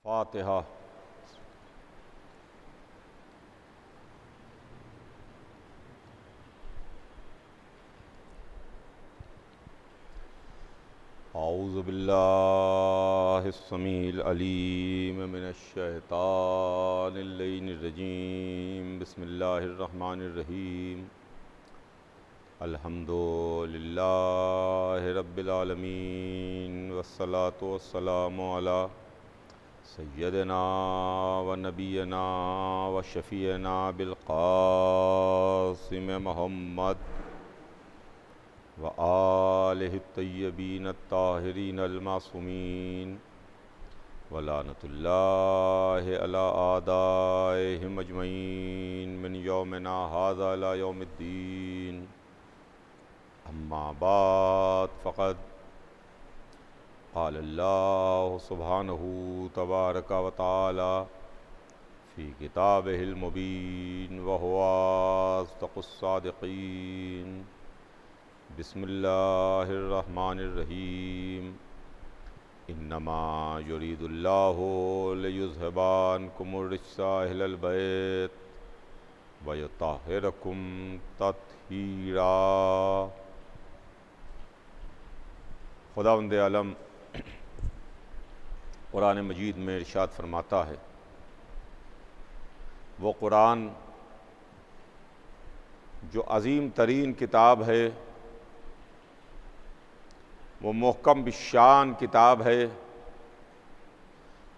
फातिहा। औज़ु बिल्लाहिस समीइल अलीम मिनश शैतानिर रजीम। बिस्मिल्लाहिर रहमानिर रहीम। अल्हम्दुलिल्लाहि रब्बिल आलमीन वस्सलातु वस्सलामु अला सय्यदिना व नबियना व शफ़ीना बिल क़ासिम मुहम्मद व आलिहि तय्यबीन ताहिरीन अल मासूमीन व लानतुल्लाहि अला आदाइहिम अजमईन मिन यौमिना हाज़ा इला यौमिद्दीन। अम्मा बाद फ़क़द क़ाल अल्लाहु सुब्हानहु तबारक व तआला फ़ी किताबिहिल मुबीन व हुवा अस्दक़ुस सादिक़ीन। बिस्मिल्लाहिर रहमानिर रहीम। इन्नमा युरीदुल्लाहु लियुज़हिबा अन्कुमुर रिज्सा अहलल बैत व युत्तहिरकुम तत्हीरा। खुदावंद आलम कुरान मजीद में इरशाद फरमाता है, वो कुरान जो अज़ीम तरीन किताब है, वो मुहकम बिशान किताब है,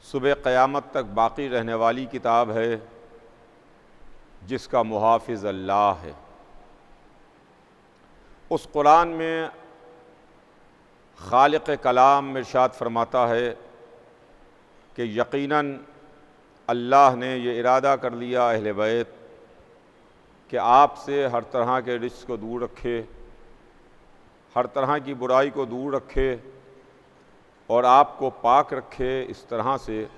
सुबह क़यामत तक बाक़ी रहने वाली किताब है, जिसका मुहाफ़िज़ अल्लाह है। उस कुरान में खालिक़ कलाम इरशाद फरमाता है कि यकीनन अल्लाह ने ये इरादा कर लिया अहले बैत कि आपसे हर तरह के रिज़्क़ को दूर रखे, हर तरह की बुराई को दूर रखे और आपको पाक रखे इस तरह से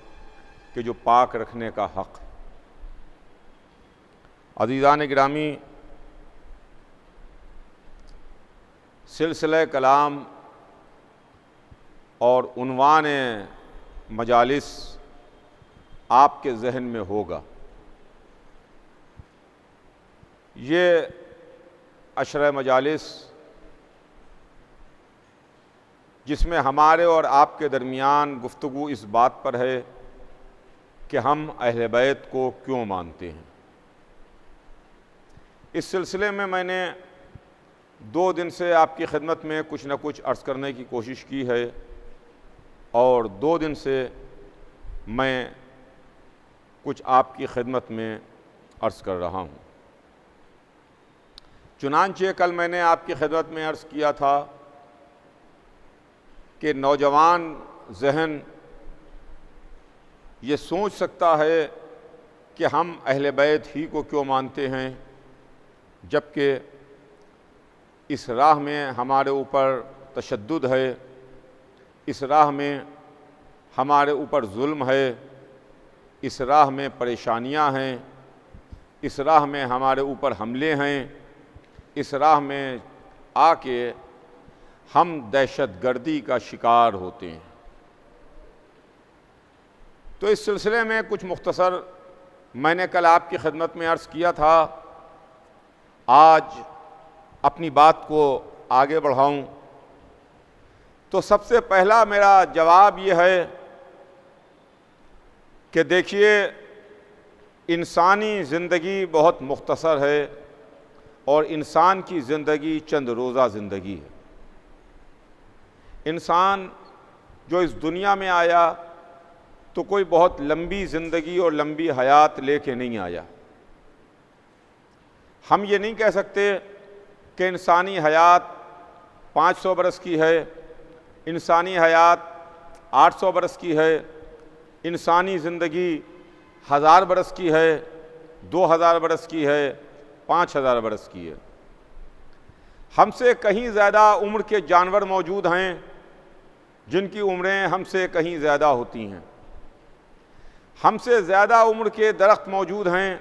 कि जो पाक रखने का हक़ है। अज़ीज़ान गिरामी, सिलसिला कलाम और उन्वान मजालिस आपके ज़हन में होगा। ये अशरा मजालिस जिसमें हमारे और आपके दरमियान गुफ्तगू इस बात पर है कि हम अहले बैत को क्यों मानते हैं। इस सिलसिले में मैंने 2 दिन से आपकी खिदमत में कुछ न कुछ अर्ज़ करने की कोशिश की है और 2 दिन से मैं कुछ आपकी खिदमत में अर्ज़ कर रहा हूँ। चुनांचे कल मैंने आपकी खिदमत में अर्ज़ किया था कि नौजवान ज़हन ये सोच सकता है कि हम अहले बैत ही को क्यों मानते हैं, जबकि इस राह में हमारे ऊपर तशद्दुद है, इस राह में हमारे ऊपर जुल्म है, इस राह में परेशानियां हैं, इस राह में हमारे ऊपर हमले हैं, इस राह में आके हम दहशतगर्दी का शिकार होते हैं। तो इस सिलसिले में कुछ मुख्तसर मैंने कल आपकी खिदमत में अर्ज़ किया था। आज अपनी बात को आगे बढ़ाऊं तो सबसे पहला मेरा जवाब ये है कि देखिए, इंसानी ज़िंदगी बहुत मुख्तसर है और इंसान की ज़िंदगी चंद रोज़ा ज़िंदगी है। इंसान जो इस दुनिया में आया तो कोई बहुत लंबी ज़िंदगी और लंबी हयात लेके नहीं आया। हम ये नहीं कह सकते कि इंसानी हयात 500 बरस की है, इंसानी हयात 800 बरस की है, इंसानी ज़िंदगी 1000 बरस की है, 2000 बरस की है, 5000 बरस की है। हमसे कहीं ज़्यादा उम्र के जानवर मौजूद हैं जिनकी उम्रें हमसे कहीं ज़्यादा होती हैं। हमसे ज़्यादा उम्र के दरख्त मौजूद हैं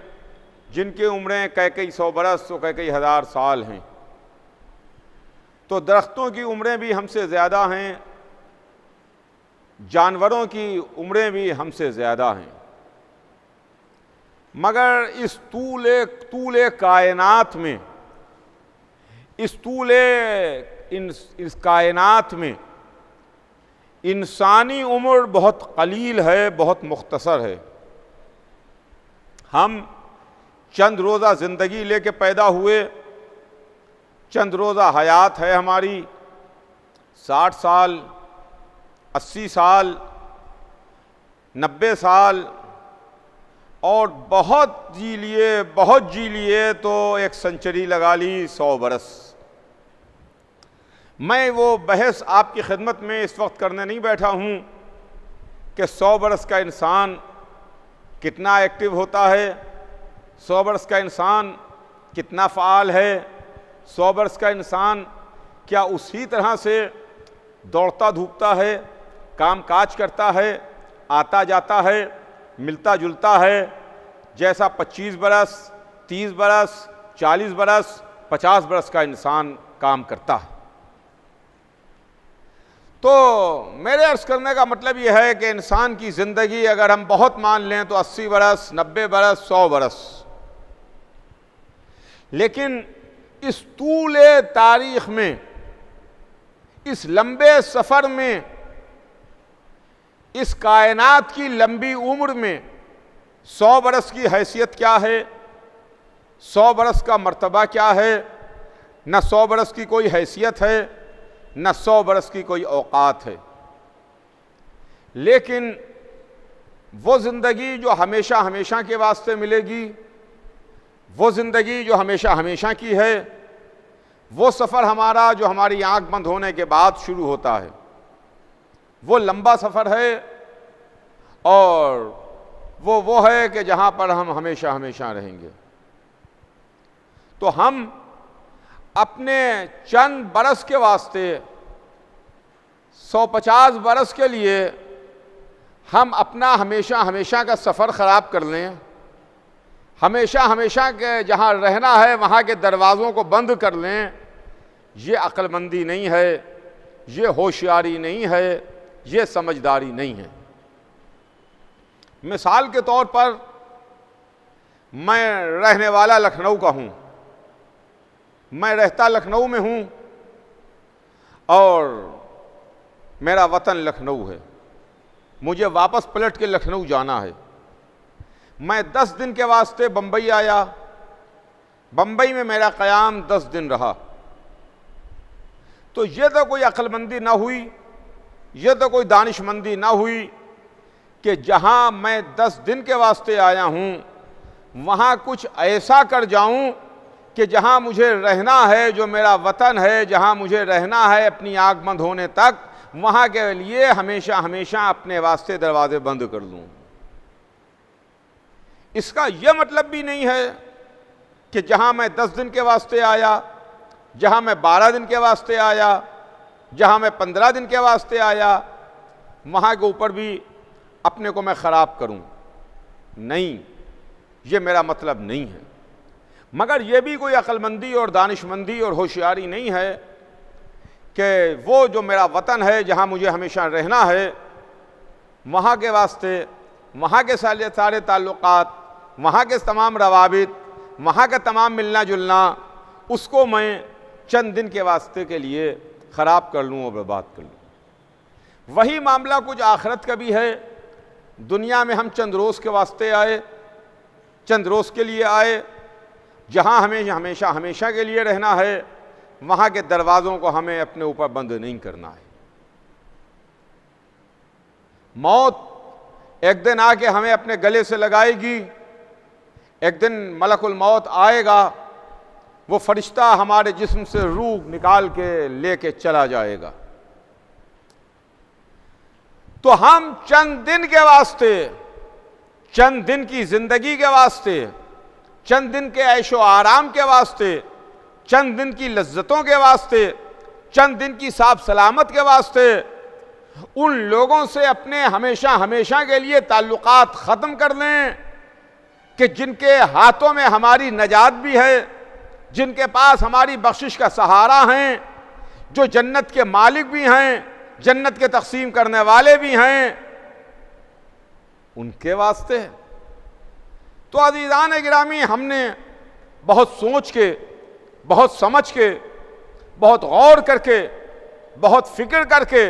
जिनकी उम्रें कई 100 बरस तो कई 1000 साल हैं। तो दरख्तों की उम्रें भी हमसे ज़्यादा हैं, जानवरों की उम्रें भी हमसे ज़्यादा हैं, मगर इस तूले कायनात में, इस कायनात में इंसानी उम्र बहुत कलील है, बहुत मुख्तसर है। हम चंद रोज़ा ज़िंदगी लेके पैदा हुए, चंद रोज़ा हयात है हमारी, 60 साल, 80 साल, 90 साल, और बहुत जी लिए तो एक सेंचुरी लगा ली, 100 बरस। मैं वो बहस आपकी खिदमत में इस वक्त करने नहीं बैठा हूँ कि 100 बरस का इंसान कितना एक्टिव होता है, 100 बरस का इंसान कितना फ़ाल है, 100 बरस का इंसान क्या उसी तरह से दौड़ता धूपता है, काम काज करता है, आता जाता है, मिलता जुलता है, जैसा 25 बरस, 30 बरस, 40 बरस, 50 बरस का इंसान काम करता है। तो मेरे अर्ज़ करने का मतलब यह है कि इंसान की ज़िंदगी अगर हम बहुत मान लें तो 80 बरस, 90 बरस, 100 बरस, लेकिन इस तूले तारीख़ में, इस लंबे सफ़र में, इस कायनात की लंबी उम्र में 100 बरस की हैसियत क्या है, 100 बरस का मर्तबा क्या है? न 100 बरस की कोई हैसियत है, न 100 बरस की कोई औकात है। लेकिन वो ज़िंदगी जो हमेशा हमेशा के वास्ते मिलेगी, वो ज़िंदगी जो हमेशा हमेशा की है, वो सफ़र हमारा जो हमारी आँख बंद होने के बाद शुरू होता है, वो लंबा सफ़र है, और वो है कि जहाँ पर हम हमेशा हमेशा रहेंगे। तो हम अपने चंद बरस के वास्ते 150 बरस के लिए हम अपना हमेशा हमेशा का सफ़र ख़राब कर लें, हमेशा हमेशा के जहाँ रहना है वहाँ के दरवाज़ों को बंद कर लें, ये अक्लमंदी नहीं है, ये होशियारी नहीं है, ये समझदारी नहीं है। मिसाल के तौर पर मैं रहने वाला लखनऊ का हूँ, मैं रहता लखनऊ में हूँ और मेरा वतन लखनऊ है, मुझे वापस पलट के लखनऊ जाना है। मैं 10 दिन के वास्ते बम्बई आया, बम्बई में मेरा क़याम 10 दिन रहा। तो ये तो कोई अक्लमंदी ना हुई, ये तो कोई दानिशमंदी ना हुई कि जहाँ मैं 10 दिन के वास्ते आया हूँ वहाँ कुछ ऐसा कर जाऊँ कि जहाँ मुझे रहना है, जो मेरा वतन है, जहाँ मुझे रहना है अपनी आँख बंद होने तक, वहाँ के लिए हमेशा हमेशा अपने वास्ते दरवाजे बंद कर लूँ। इसका यह मतलब भी नहीं है कि जहाँ मैं 10 दिन के वास्ते आया, जहाँ मैं 12 दिन के वास्ते आया, जहाँ मैं 15 दिन के वास्ते आया, वहाँ के ऊपर भी अपने को मैं ख़राब करूँ। नहीं, ये मेरा मतलब नहीं है। मगर ये भी कोई अक्लमंदी और दानिशमंदी और होशियारी नहीं है कि वो जो मेरा वतन है, जहाँ मुझे हमेशा रहना है, वहाँ के वास्ते, वहाँ के सारे ताल्लुकात, वहाँ के तमाम रवाबित, वहाँ का तमाम मिलना जुलना, उसको मैं चंद दिन के वास्ते के लिए ख़राब कर लूँ और बर्बाद कर लूँ। वही मामला कुछ आखिरत का भी है। दुनिया में हम चंद रोज़ के वास्ते आए, चंद रोज़ के लिए आए, जहाँ हमें हमेशा हमेशा के लिए रहना है, वहाँ के दरवाज़ों को हमें अपने ऊपर बंद नहीं करना है। मौत एक दिन आके हमें अपने गले से लगाएगी, एक दिन मलकुल मौत आएगा, वो फरिश्ता हमारे जिस्म से रूह निकाल के लेके चला जाएगा। तो हम चंद दिन के वास्ते, चंद दिन की ज़िंदगी के वास्ते, चंद दिन के ऐशो आराम के वास्ते, चंद दिन की लज्जतों के वास्ते, चंद दिन की साफ सलामत के वास्ते उन लोगों से अपने हमेशा हमेशा के लिए ताल्लुकात ख़त्म कर लें कि जिनके हाथों में हमारी नजात भी है, जिनके पास हमारी बख्शिश का सहारा हैं, जो जन्नत के मालिक भी हैं, जन्नत के तकसीम करने वाले भी हैं, उनके वास्ते है। तो अज़ीज़ान गिरामी, हमने बहुत सोच के, बहुत समझ के, बहुत गौर करके, बहुत फिक्र करके,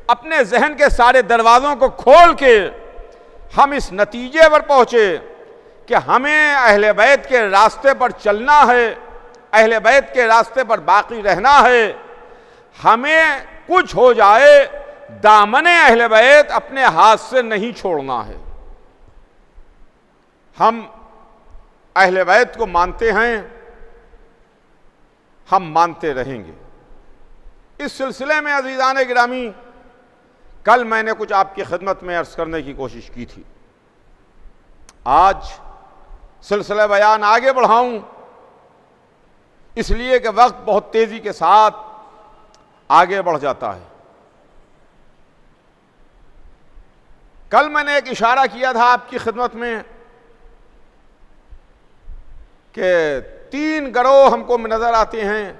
अपने जहन के सारे दरवाज़ों को खोल के हम इस नतीजे पर पहुँचे कि हमें अहले बैत के रास्ते पर चलना है, अहले बैत के रास्ते पर बाकी रहना है। हमें कुछ हो जाए, दामने अहले बैत अपने हाथ से नहीं छोड़ना है। हम अहले बैत को मानते हैं, हम मानते रहेंगे। इस सिलसिले में अज़ीज़ान गिरामी, कल मैंने कुछ आपकी खिदमत में अर्ज़ करने की कोशिश की थी। आज सिलसिला बयान आगे बढ़ाऊं, इसलिए कि वक्त बहुत तेज़ी के साथ आगे बढ़ जाता है। कल मैंने एक इशारा किया था आपकी खिदमत में कि 3 गिरोह हमको नज़र आते हैं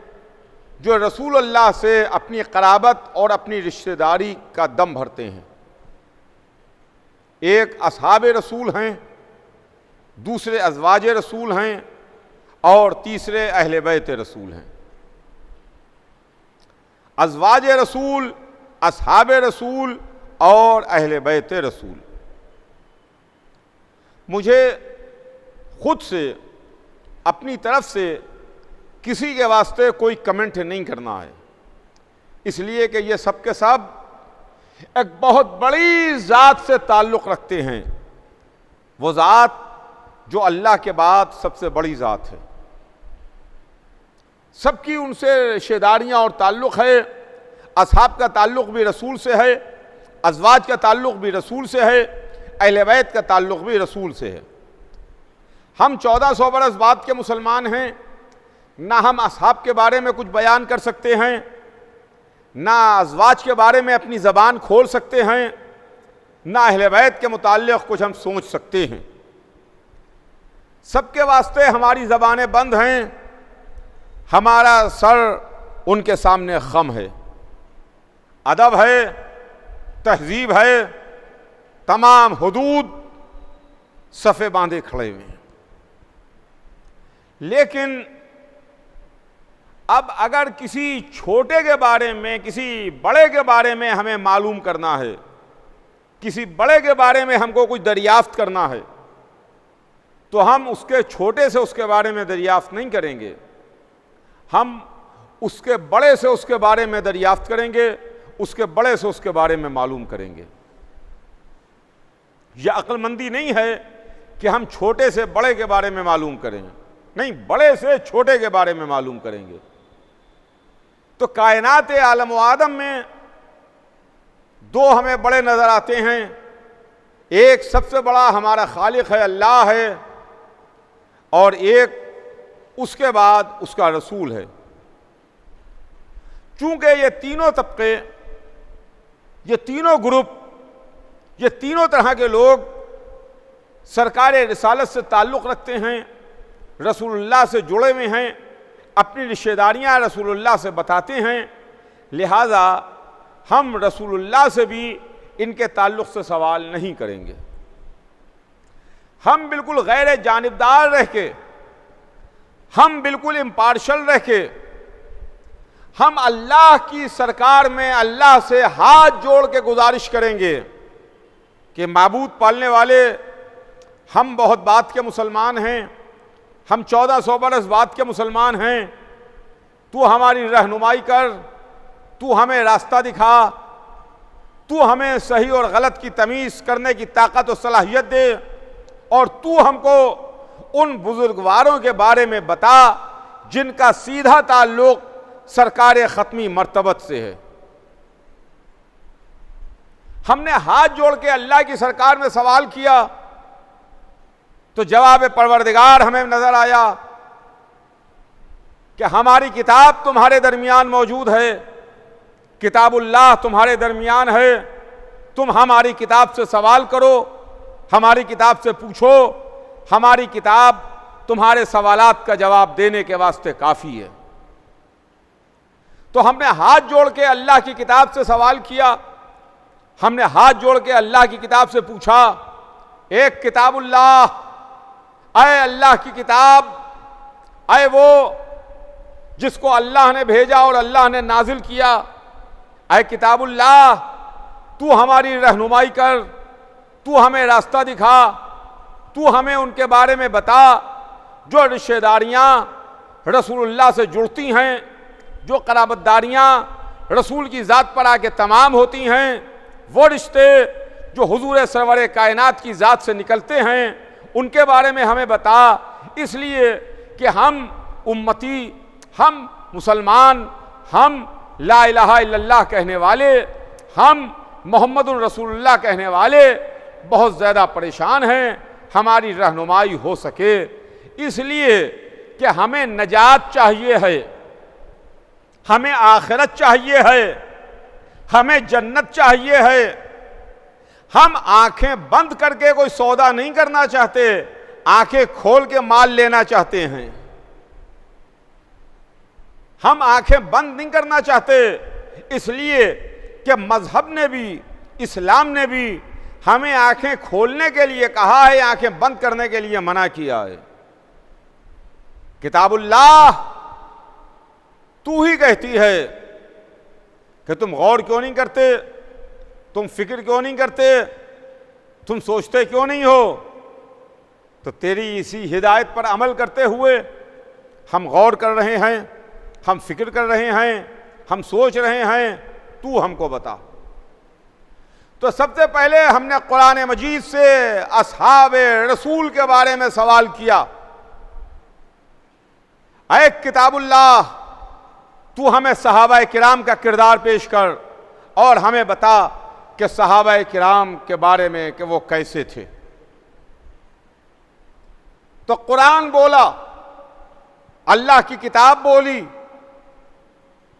जो रसूल अल्लाह से अपनी क़राबत और अपनी रिश्तेदारी का दम भरते हैं। एक असहाब रसूल हैं, दूसरे अज़वाज रसूल हैं और तीसरे अहले बैत रसूल हैं। अज़वाज रसूल, असहाब रसूल और अहले बैत रसूल। मुझे खुद से, अपनी तरफ से किसी के वास्ते कोई कमेंट नहीं करना है, इसलिए कि ये सब के सब एक बहुत बड़ी ज़ात से ताल्लुक़ रखते हैं। वो ज़ात जो अल्लाह के बाद सबसे बड़ी ज़ात है। सबकी उनसे रिश्तेदारियाँ और ताल्लुक़ है। असहाब का ताल्लुक़ भी रसूल से है, अज़वाज का ताल्लुक़ भी रसूल से है, अहले बैत का ताल्लुक़ भी रसूल से है। हम 1400 बरस बाद के मुसलमान हैं, ना हम असहाब के बारे में कुछ बयान कर सकते हैं, ना अज़वाज के बारे में अपनी ज़बान खोल सकते हैं, ना अहले बैत के मुताल्लिक़ कुछ हम सोच सकते हैं। सबके वास्ते हमारी ज़बानें बंद हैं, हमारा सर उनके सामने ख़म है। अदब है, तहज़ीब है, तमाम हुदूद सफ़े बांधे खड़े हुए हैं। लेकिन अब अगर किसी छोटे के बारे में, किसी बड़े के बारे में हमें मालूम करना है, किसी बड़े के बारे में हमको कुछ दरियाफ्त करना है, तो हम उसके छोटे से उसके बारे में दरियाफ्त नहीं करेंगे, हम उसके बड़े से उसके बारे में दरियाफ्त करेंगे, उसके बड़े से उसके बारे में मालूम करेंगे। यह अक्लमंदी नहीं है कि हम छोटे से बड़े के बारे में मालूम करें, नहीं, बड़े से छोटे के बारे में मालूम करेंगे। तो कायनात आलम व आदम में 2 हमें बड़े नज़र आते हैं। एक सबसे बड़ा हमारा खालिक है, अल्लाह है, और एक उसके बाद उसका रसूल है। चूंकि ये तीनों तबके, ये तीनों ग्रुप, ये तीनों तरह के लोग सरकार रिसालत से ताल्लुक़ रखते हैं, रसूलुल्लाह से जुड़े हुए हैं, अपनी रिश्तेदारियाँ रसूलुल्लाह से बताते हैं, लिहाजा हम रसूलुल्लाह से भी इनके ताल्लुक़ से सवाल नहीं करेंगे। हम बिल्कुल गैर जानिबदार रह के, हम बिल्कुल इम्पार्शल रह के, हम अल्लाह की सरकार में अल्लाह से हाथ जोड़ के गुजारिश करेंगे कि माबूद पालने वाले, हम बहुत बात के मुसलमान हैं, हम 1400 बरस बाद के मुसलमान हैं, तू हमारी रहनुमाई कर, तू हमें रास्ता दिखा, तू हमें सही और गलत की तमीज़ करने की ताकत और सलाहियत दे, और तू हमको उन बुजुर्गवारों के बारे में बता जिनका सीधा ताल्लुक़ सरकार ख़त्मी मर्तबत से है। हमने हाथ जोड़ के अल्लाह की सरकार में सवाल किया तो जवाब परवरदिगार हमें नजर आया कि हमारी किताब तुम्हारे दरमियान मौजूद है, किताबुल्लाह तुम्हारे दरमियान है, तुम हमारी किताब से सवाल करो, हमारी किताब से पूछो, हमारी किताब तुम्हारे सवालात का जवाब देने के वास्ते काफ़ी है। तो हमने हाथ जोड़ के अल्लाह की किताब से सवाल किया, हमने हाथ जोड़ के अल्लाह की किताब से पूछा, एक किताबुल्लाह, अय अल्लाह की किताब, अय वो जिसको अल्लाह ने भेजा और अल्लाह ने नाजिल किया, अय किताबुल्लाह, तू हमारी रहनुमाई कर, तू हमें रास्ता दिखा, तू हमें उनके बारे में बता जो रिश्तेदारियाँ रसूलुल्लाह से जुड़ती हैं, जो कराबतदारियाँ रसूल की ज़ात पर आके तमाम होती हैं, वो रिश्ते जो हुजूर सरवर कायनात की ज़ात से निकलते हैं, उनके बारे में हमें बता। इसलिए कि हम उम्मती, हम मुसलमान, हम ला इलाहा इल्लल्लाह कहने वाले, हम मोहम्मदुर रसूलुल्लाह कहने वाले बहुत ज़्यादा परेशान हैं, हमारी रहनुमाई हो सके। इसलिए कि हमें नजात चाहिए है, हमें आखिरत चाहिए है, हमें जन्नत चाहिए है। हम आंखें बंद करके कोई सौदा नहीं करना चाहते, आंखें खोल के माल लेना चाहते हैं। हम आंखें बंद नहीं करना चाहते, इसलिए कि मजहब ने भी, इस्लाम ने भी हमें आंखें खोलने के लिए कहा है, आंखें बंद करने के लिए मना किया है। किताबुल्लाह तू ही कहती है कि तुम गौर क्यों नहीं करते, तुम फिक्र क्यों नहीं करते, तुम सोचते क्यों नहीं हो। तो तेरी इसी हिदायत पर अमल करते हुए हम गौर कर रहे हैं, हम फिक्र कर रहे हैं, हम सोच रहे हैं, तू हमको बता। तो सबसे पहले हमने कुरान मजीद से असहाब रसूल के बारे में सवाल किया, ऐ किताबुल्लाह, तू हमें सहाबा किराम का किरदार पेश कर और हमें बता कि सहाबा किराम के बारे में कि वो कैसे थे। तो कुरान बोला, अल्लाह की किताब बोली,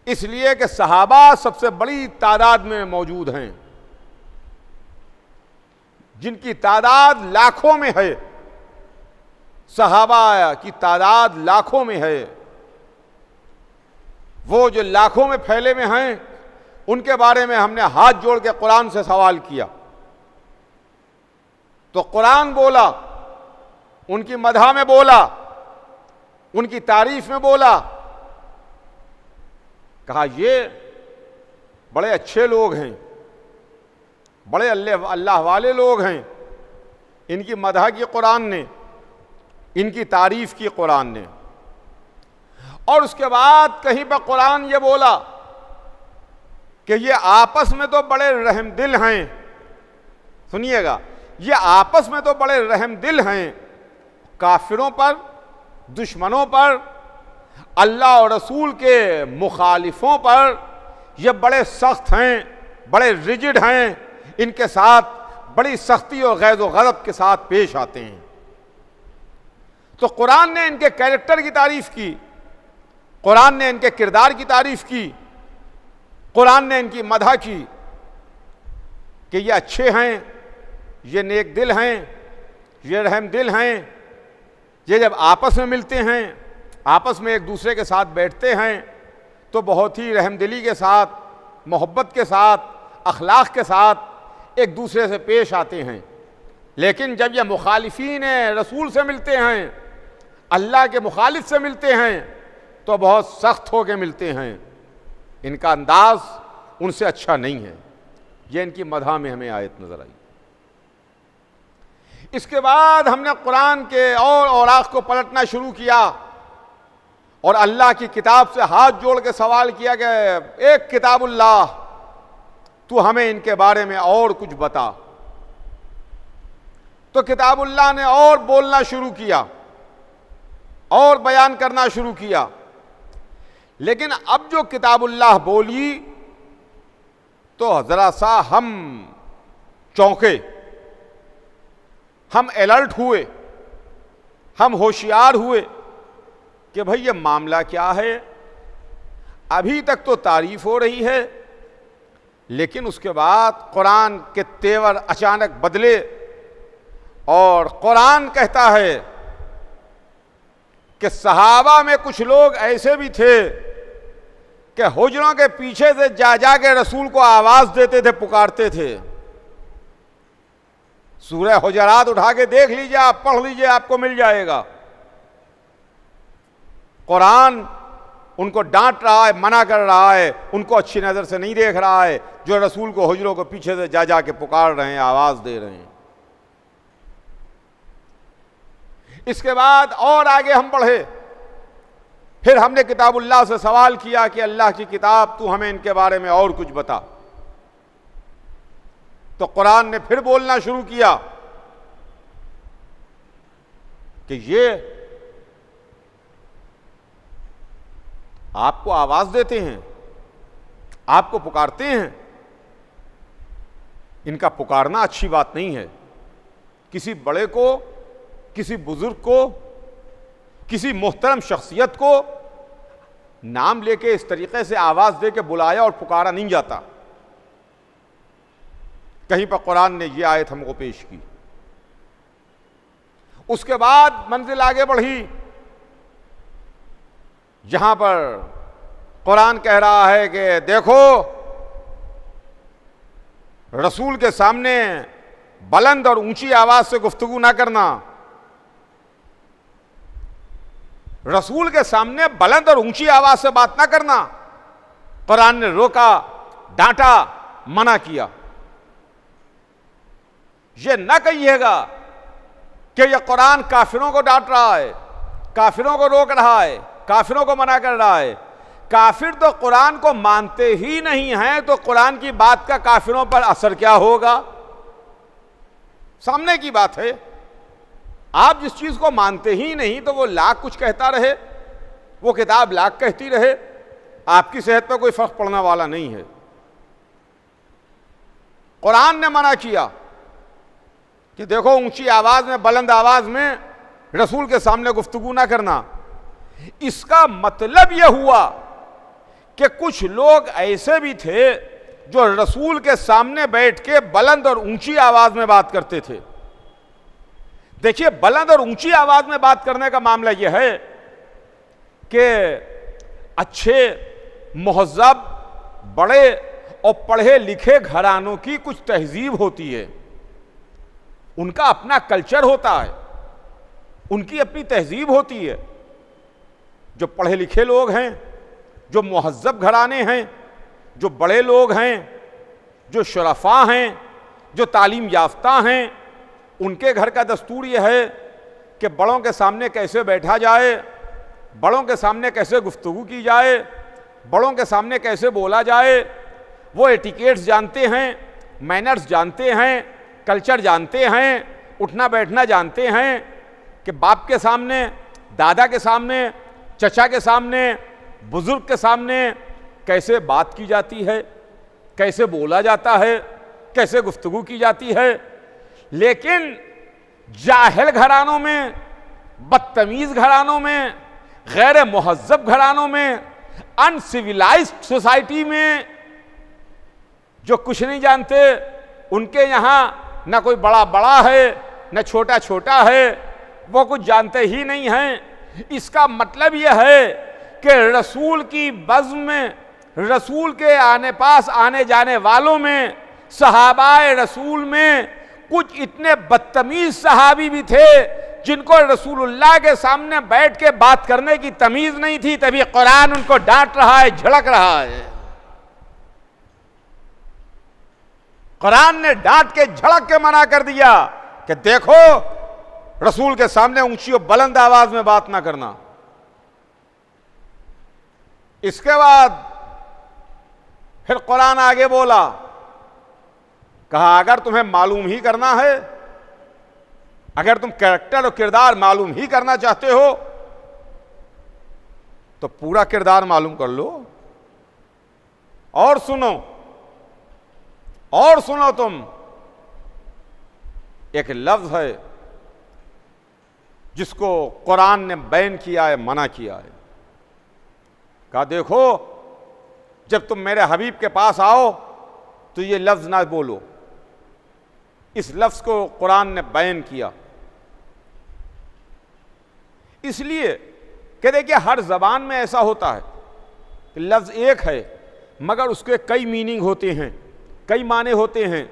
इसलिए कि सहाबा सबसे बड़ी तादाद में मौजूद हैं, जिनकी तादाद लाखों में है। सहाबा की तादाद लाखों में है। वो जो लाखों में फैले में हैं, उनके बारे में हमने हाथ जोड़ के कुरान से सवाल किया। तो कुरान बोला, उनकी मदह में बोला, उनकी तारीफ में बोला, कहा ये बड़े अच्छे लोग हैं, बड़े अल्लाह वाले लोग हैं। इनकी मदह की कुरान ने, इनकी तारीफ की कुरान ने। और उसके बाद कहीं पर कुरान ये बोला कि ये आपस में तो बड़े रहमदिल हैं। सुनिएगा, ये आपस में तो बड़े रहमदिल हैं, काफिरों पर, दुश्मनों पर, अल्लाह और रसूल के मुखालिफों पर ये बड़े सख्त हैं, बड़े रिजिड हैं, इनके साथ बड़ी सख्ती और गैज़ व गज़ब के साथ पेश आते हैं। तो कुरान ने इनके कैरेक्टर की तारीफ की, कुरान ने इनके किरदार की तारीफ की, कुरान ने इनकी मदह की कि ये अच्छे हैं, ये नेक दिल हैं, ये रहम दिल हैं। ये जब आपस में मिलते हैं, आपस में एक दूसरे के साथ बैठते हैं, तो बहुत ही रहमदिली के साथ, मोहब्बत के साथ, अखलाक के साथ एक दूसरे से पेश आते हैं। लेकिन जब ये मुखालिफीन रसूल से मिलते हैं, अल्लाह के मुखालिफ से मिलते हैं, तो बहुत सख्त होकर मिलते हैं। इनका अंदाज उनसे अच्छा नहीं है। ये इनकी मदह में हमें आयत नजर आई। इसके बाद हमने कुरान के और औराक को पलटना शुरू किया और अल्लाह की किताब से हाथ जोड़ के सवाल किया कि एक किताबुल्लाह, तू हमें इनके बारे में और कुछ बता। तो किताबुल्लाह ने और बोलना शुरू किया और बयान करना शुरू किया। लेकिन अब जो किताबुल्लाह बोली तो जरा सा हम चौंके, हम अलर्ट हुए, हम होशियार हुए कि भाई ये मामला क्या है। अभी तक तो तारीफ हो रही है, लेकिन उसके बाद कुरान के तेवर अचानक बदले और कुरान कहता है कि सहाबा में कुछ लोग ऐसे भी थे कि हुजरों के पीछे से जा जा के रसूल को आवाज देते थे, पुकारते थे। सूरह हुजरात उठा के देख लीजिए, आप पढ़ लीजिए, आपको मिल जाएगा। कुरान उनको डांट रहा है, मना कर रहा है, उनको अच्छी नजर से नहीं देख रहा है, जो रसूल को हुजरों को पीछे से जा जा के पुकार रहे हैं, आवाज दे रहे हैं। इसके बाद और आगे हम बढ़े, फिर हमने किताबुल्लाह से सवाल किया कि अल्लाह की किताब, तू हमें इनके बारे में और कुछ बता। तो कुरान ने फिर बोलना शुरू किया कि ये आपको आवाज देते हैं, आपको पुकारते हैं, इनका पुकारना अच्छी बात नहीं है। किसी बड़े को, किसी बुजुर्ग को, किसी मोहतरम शख्सियत को नाम लेके इस तरीके से आवाज दे के बुलाया और पुकारा नहीं जाता। कहीं पर कुरान ने यह आयत हमको पेश की। उसके बाद मंजिल आगे बढ़ी, जहां पर कुरान कह रहा है कि देखो, रसूल के सामने बुलंद और ऊंची आवाज से गुफ्तगू ना करना। रसूल के सामने बुलंद और ऊंची आवाज से बात ना करना। कुरान ने रोका, डांटा, मना किया। यह ना कहिएगा कि यह कुरान काफिरों को डांट रहा है, काफिरों को रोक रहा है, काफिरों को मना कर रहा है। काफिर तो कुरान को मानते ही नहीं हैं, तो कुरान की बात का काफिरों पर असर क्या होगा? सामने की बात है। आप जिस चीज को मानते ही नहीं, तो वो लाख कुछ कहता रहे, वो किताब लाख कहती रहे, आपकी सेहत पर कोई फर्क पड़ने वाला नहीं है। कुरान ने मना किया कि देखो, ऊंची आवाज में, बुलंद आवाज में रसूल के सामने गुफ्तगू ना करना। इसका मतलब यह हुआ कि कुछ लोग ऐसे भी थे जो रसूल के सामने बैठ के बुलंद और ऊंची आवाज में बात करते थे। देखिए, बुलंद और ऊंची आवाज में बात करने का मामला यह है कि अच्छे, मुहज़्ज़ब, बड़े और पढ़े लिखे घरानों की कुछ तहजीब होती है, उनका अपना कल्चर होता है, उनकी अपनी तहजीब होती है। जो पढ़े लिखे लोग हैं, जो मुहज़्ज़ब घराने हैं, जो बड़े लोग हैं, जो शुरफा हैं, जो तालीम याफ्ता हैं, उनके घर का दस्तूर यह है कि बड़ों के सामने कैसे बैठा जाए, बड़ों के सामने कैसे गुफ्तगू की जाए, बड़ों के सामने कैसे बोला जाए। वो एटिकेट्स जानते हैं, मैनर्स जानते हैं, कल्चर जानते हैं, उठना बैठना जानते हैं कि बाप के सामने, दादा के सामने, चचा के सामने, बुजुर्ग के सामने कैसे बात की जाती है, कैसे बोला जाता है, कैसे गुफ्तगू की जाती है। लेकिन जाहिल घरानों में, बदतमीज घरानों में, गैर मुहज़्ज़ब घरानों में, अनसिविलाइज्ड सोसाइटी में, जो कुछ नहीं जानते, उनके यहाँ ना कोई बड़ा बड़ा है, न छोटा छोटा है, वो कुछ जानते ही नहीं हैं। इसका मतलब यह है कि रसूल की बज़्म में, रसूल के पास आने जाने वालों में, सहाबाए रसूल में कुछ इतने बदतमीज सहाबी भी थे जिनको रसूलुल्लाह के सामने बैठ के बात करने की तमीज नहीं थी। तभी कुरान उनको डांट रहा है, झड़क रहा है। कुरान ने डांट के, झड़क के मना कर दिया कि देखो, रसूल के सामने ऊंची और बुलंद आवाज में बात ना करना। इसके बाद फिर कुरान आगे बोला, कहा अगर तुम्हें मालूम ही करना है, अगर तुम कैरेक्टर और किरदार मालूम ही करना चाहते हो, तो पूरा किरदार मालूम कर लो। और सुनो, और सुनो, तुम, एक लफ्ज है जिसको कुरान ने बैन किया है, मना किया है। कहा देखो, जब तुम मेरे हबीब के पास आओ तो ये लफ्ज ना बोलो। इस लफ्ज को कुरान ने बैन किया, इसलिए कि देखिए, हर जबान में ऐसा होता है कि लफ्ज़ एक है मगर उसके कई मीनिंग होते हैं, कई माने होते हैं।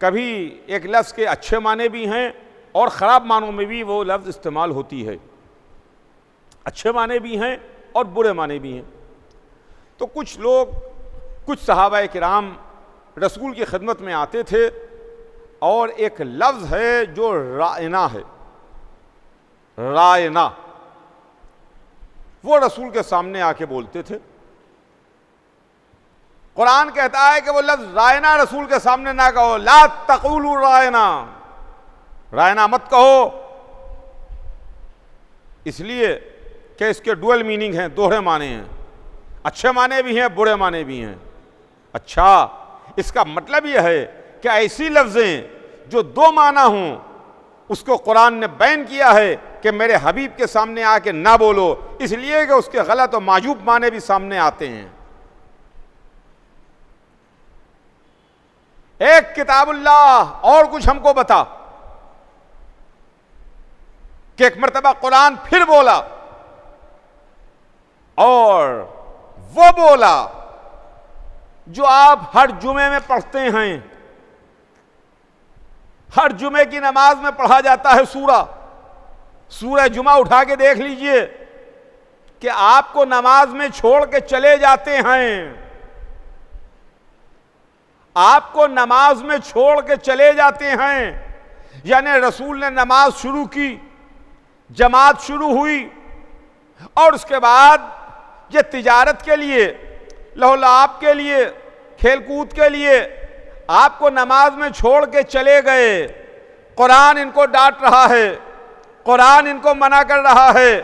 कभी एक लफ्ज़ के अच्छे माने भी हैं और ख़राब मानों में भी वो लफ्ज़ इस्तेमाल होती है, अच्छे माने भी हैं और बुरे माने भी हैं। तो कुछ लोग, कुछ सहाबा किराम रसूल की खिदमत में आते थे और एक लफ्ज़ है जो रायना है, रायना, वो रसूल के सामने आके बोलते थे। कुरान कहता है कि वो लफ्ज़ रायना रसूल के सामने ना कहो, ला तक़ूलू रायना, रायना मत कहो, इसलिए कि इसके डुअल मीनिंग हैं, दोहरे माने हैं, अच्छे माने भी हैं बुरे माने भी हैं। अच्छा, इसका मतलब यह है कि ऐसी लफ्ज़ें जो दो माना हों उसको कुरान ने बैन किया है कि मेरे हबीब के सामने आके ना बोलो, इसलिए कि उसके गलत और माजूब माने भी सामने आते हैं। एक किताबुल्लाह और कुछ हमको बता कि एक मर्तबा कुरान फिर बोला और वो बोला जो आप हर जुमे में पढ़ते हैं, हर जुमे की नमाज में पढ़ा जाता है सूरह जुमा उठा के देख लीजिए कि आपको नमाज में छोड़ के चले जाते हैं, आपको नमाज में छोड़ के चले जाते हैं। यानी रसूल ने नमाज शुरू की, जमात शुरू हुई और उसके बाद ये तिजारत के लिए, लहू-लाभ के लिए, खेलकूद के लिए आपको नमाज में छोड़ के चले गए। कुरान इनको डांट रहा है, कुरान इनको मना कर रहा है।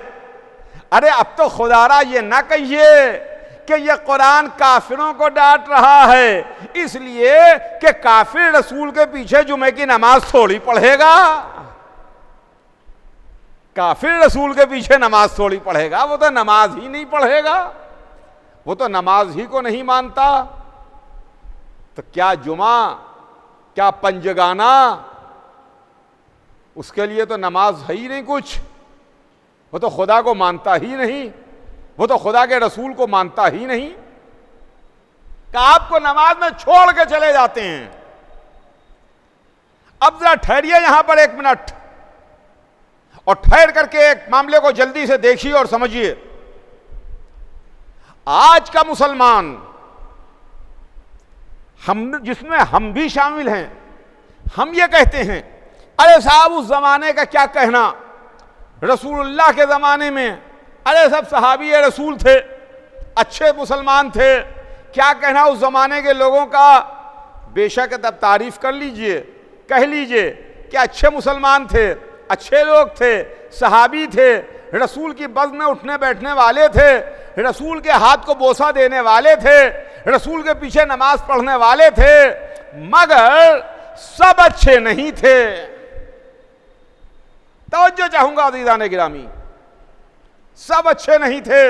अरे अब तो खुदारा ये ना कहिए कि ये कुरान काफिरों को डांट रहा है इसलिए कि काफिर रसूल के पीछे जुमे की नमाज थोड़ी पढ़ेगा, काफिर रसूल के पीछे नमाज थोड़ी पढ़ेगा, वो तो नमाज ही नहीं पढ़ेगा, वो तो नमाज ही को नहीं मानता। तो क्या जुमा, क्या पंजगाना, उसके लिए तो नमाज है ही नहीं कुछ, वो तो खुदा को मानता ही नहीं, वो तो खुदा के रसूल को मानता ही नहीं कि आपको नमाज में छोड़ के चले जाते हैं। अब जरा ठहरिए यहां पर एक मिनट और ठहर करके एक मामले को जल्दी से देखिए और समझिए। आज का मुसलमान, हम जिसमें हम भी शामिल हैं, हम ये कहते हैं अरे साहब उस जमाने का क्या कहना, रसूलुल्लाह के जमाने में अरे सब सहाबी रसूल थे, अच्छे मुसलमान थे, क्या कहना उस जमाने के लोगों का। बेशक तब तारीफ कर लीजिए, कह लीजिए कि अच्छे मुसलमान थे, अच्छे लोग थे, सहाबी थे, रसूल की बज़ में उठने बैठने वाले थे, रसूल के हाथ को बोसा देने वाले थे, रसूल के पीछे नमाज पढ़ने वाले थे, मगर सब अच्छे नहीं थे। तवज्जो चाहूंगा अज़ीज़ान गिरामी, सब अच्छे नहीं थे।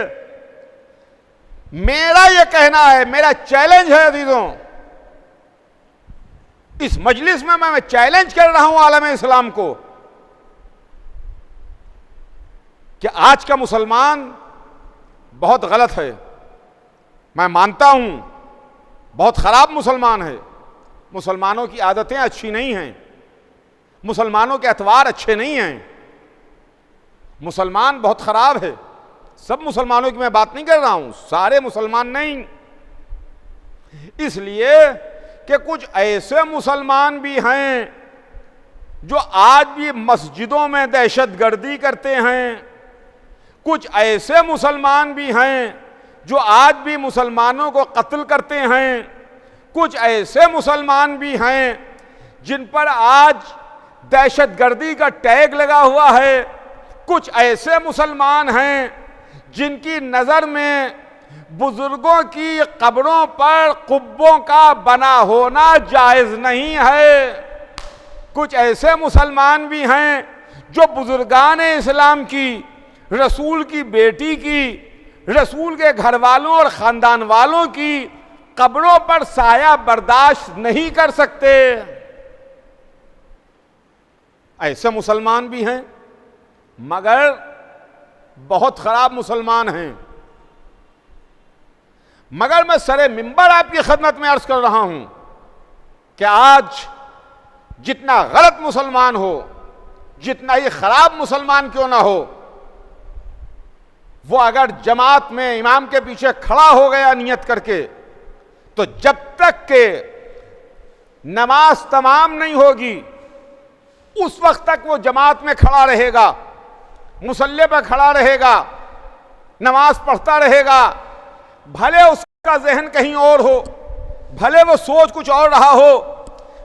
मेरा यह कहना है, मेरा चैलेंज है अजीजों, इस मजलिस में मैं चैलेंज कर रहा हूं आलम इस्लाम को कि आज का मुसलमान बहुत गलत है। मैं मानता हूं बहुत खराब मुसलमान है, मुसलमानों की आदतें अच्छी नहीं हैं, मुसलमानों के अतवार अच्छे नहीं हैं, मुसलमान बहुत खराब है। सब मुसलमानों की मैं बात नहीं कर रहा हूं, सारे मुसलमान नहीं, इसलिए कि कुछ ऐसे मुसलमान भी हैं जो आज भी मस्जिदों में दहशतगर्दी करते हैं, कुछ ऐसे मुसलमान भी हैं जो आज भी मुसलमानों को कत्ल करते हैं, कुछ ऐसे मुसलमान भी हैं जिन पर आज दहशतगर्दी का टैग लगा हुआ है, कुछ ऐसे मुसलमान हैं जिनकी नज़र में बुजुर्गों की कब्रों पर कुब्बों का बना होना जायज़ नहीं है, कुछ ऐसे मुसलमान भी हैं जो बुजुर्गान इस्लाम की, रसूल की बेटी की, रसूल के घर वालों और ख़ानदान वालों की कब्रों पर साया बर्दाश्त नहीं कर सकते। ऐसे मुसलमान भी हैं मगर बहुत ख़राब मुसलमान हैं। मगर मैं सरे मिंबर आपकी खिदमत में अर्ज कर रहा हूं कि आज जितना गलत मुसलमान हो, जितना ही खराब मुसलमान क्यों ना हो, वो अगर जमात में इमाम के पीछे खड़ा हो गया नियत करके, तो जब तक के नमाज तमाम नहीं होगी उस वक्त तक वो जमात में खड़ा रहेगा, मुसल्ले पर खड़ा रहेगा, नमाज पढ़ता रहेगा। भले उसका जहन कहीं और हो, भले वो सोच कुछ और रहा हो,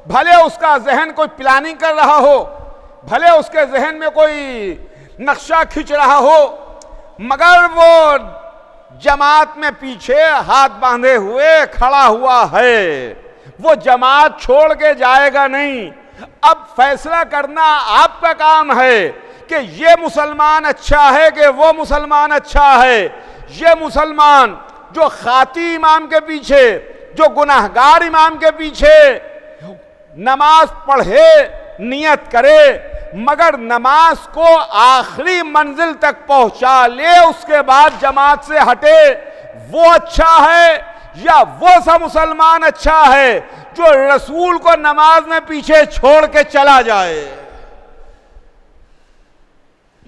भले उसका जहन कोई प्लानिंग कर रहा हो, भले उसके जहन में कोई नक्शा खींच रहा हो, मगर वो जमात में पीछे हाथ बांधे हुए खड़ा हुआ है, वो जमात छोड़ के जाएगा नहीं। अब फैसला करना आपका काम है कि ये मुसलमान अच्छा है कि वो मुसलमान अच्छा है। ये मुसलमान जो खाती इमाम के पीछे, जो गुनाहगार इमाम के पीछे नमाज पढ़े, नियत करे, मगर नमाज को आखिरी मंजिल तक पहुंचा ले, उसके बाद जमात से हटे, वो अच्छा है या वो सा मुसलमान अच्छा है जो रसूल को नमाज में पीछे छोड़ के चला जाए?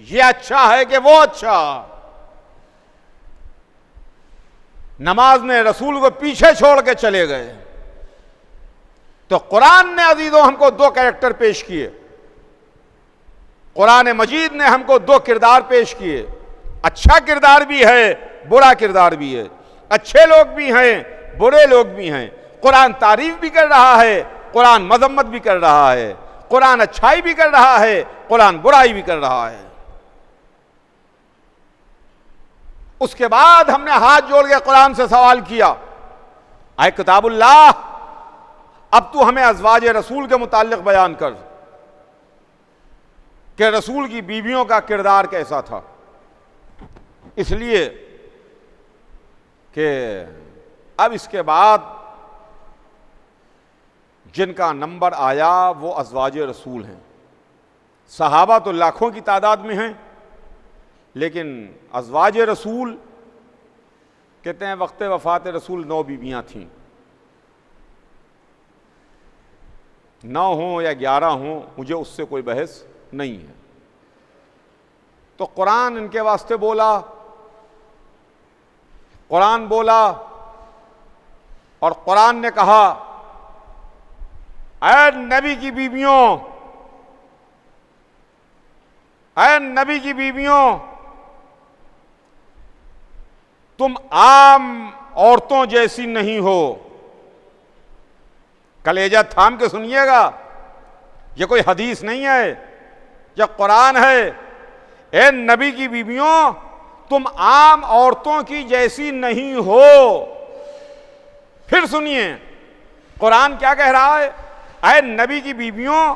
ये अच्छा है कि वो अच्छा? नमाज में रसूल को पीछे छोड़ के चले गए। तो कुरान ने अजीजों हमको दो कैरेक्टर पेश किए, कुरान मजीद ने हमको दो किरदार पेश किए। अच्छा किरदार भी है, बुरा किरदार भी है। अच्छे लोग भी हैं, बुरे लोग भी हैं। कुरान तारीफ भी कर रहा है, कुरान मजम्मत भी कर रहा है, कुरान अच्छाई भी कर रहा है, कुरान बुराई भी कर रहा है। उसके बाद हमने हाथ जोड़ के कुरान से सवाल किया, आए किताबुल्लाह, अब तू हमें अज़वाज रसूल के मुताल्लिक बयान कर कि रसूल की बीवियों का किरदार कैसा था। इसलिए कि अब इसके बाद जिनका नंबर आया वो अज़वाज रसूल हैं। सहाबा तो लाखों की तादाद में हैं, लेकिन अज़वाज रसूल कहते हैं वक्त वफ़ात रसूल 9 बीवियाँ थीं। 9 हों या 11 हों, मुझे उससे कोई बहस नहीं है। तो कुरान इनके वास्ते बोला, कुरान बोला और कुरान ने कहा, ऐ नबी की बीवियों, ऐ नबी की बीवियों, तुम आम औरतों जैसी नहीं हो। कलेजा थाम के सुनिएगा, यह कोई हदीस नहीं है, यह कुरान है। ए नबी की बीवियों, तुम आम औरतों की जैसी नहीं हो। फिर सुनिए कुरान क्या कह रहा है, ऐ नबी की बीवियों,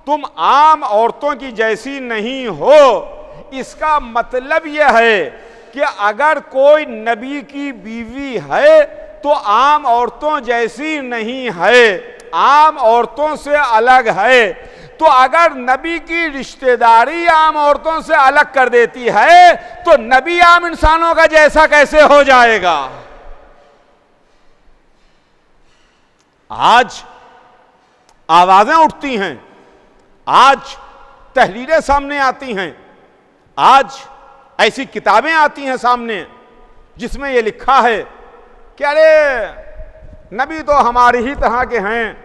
तुम आम औरतों की जैसी नहीं हो। इसका मतलब यह है कि अगर कोई नबी की बीवी है तो आम औरतों जैसी नहीं है, आम औरतों से अलग है। तो अगर नबी की रिश्तेदारी आम औरतों से अलग कर देती है तो नबी आम इंसानों का जैसा कैसे हो जाएगा? आज आवाजें उठती हैं, आज तहरीरें सामने आती हैं, आज ऐसी किताबें आती हैं सामने जिसमें यह लिखा है कि अरे नबी तो हमारी ही तरह के हैं,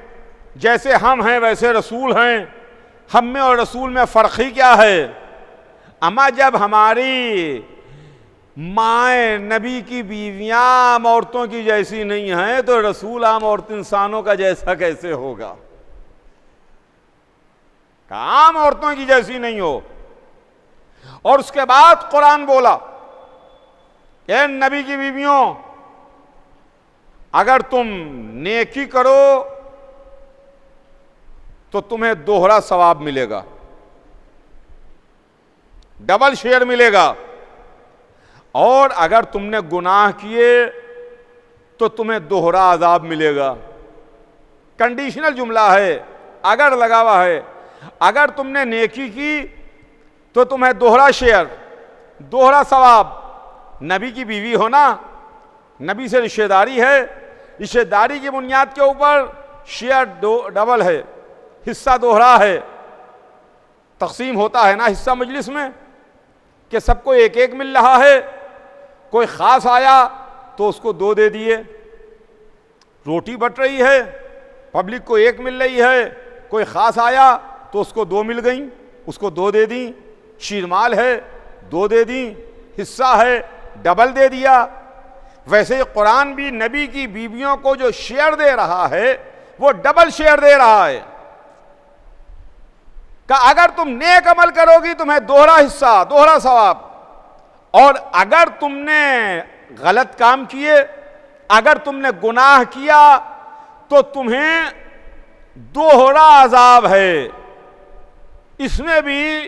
जैसे हम हैं वैसे रसूल हैं, हम में और रसूल में फ़र्क ही क्या है? अमा जब हमारी माएँ नबी की बीवियाँ आम औरतों की जैसी नहीं हैं तो रसूल आम औरत इंसानों का जैसा कैसे होगा? आम औरतों की जैसी नहीं हो। और उसके बाद कुरान बोला, ए नबी की बीवियों, अगर तुम नेकी करो तो तुम्हें दोहरा सवाब मिलेगा, डबल शेयर मिलेगा। और अगर तुमने गुनाह किए तो तुम्हें दोहरा अजाब मिलेगा। कंडीशनल जुमला है, अगर लगा हुआ है। अगर तुमने नेकी की तो तुम्हें दोहरा शेयर, दोहरा सवाब। नबी की बीवी हो ना, नबी से रिश्तेदारी है, रिश्तेदारी की बुनियाद के ऊपर शेयर डबल है, हिस्सा दोहरा है। तकसीम होता है ना हिस्सा मजलिस में कि सबको एक एक मिल रहा है, कोई ख़ास आया तो उसको 2 दे दिए। रोटी बट रही है, पब्लिक को 1 मिल रही है, कोई ख़ास आया तो उसको 2 मिल गई, उसको 2 दे दी। शीरमाल है 2 दे दी, हिस्सा है डबल दे दिया। वैसे कुरान भी नबी की बीवियों को जो शेयर दे रहा है वो डबल शेयर दे रहा है। कि अगर तुम नेक अमल करोगी तुम्हें दोहरा हिस्सा, दोहरा सवाब, और अगर तुमने गलत काम किए, अगर तुमने गुनाह किया तो तुम्हें दोहरा अजाब है। इसमें भी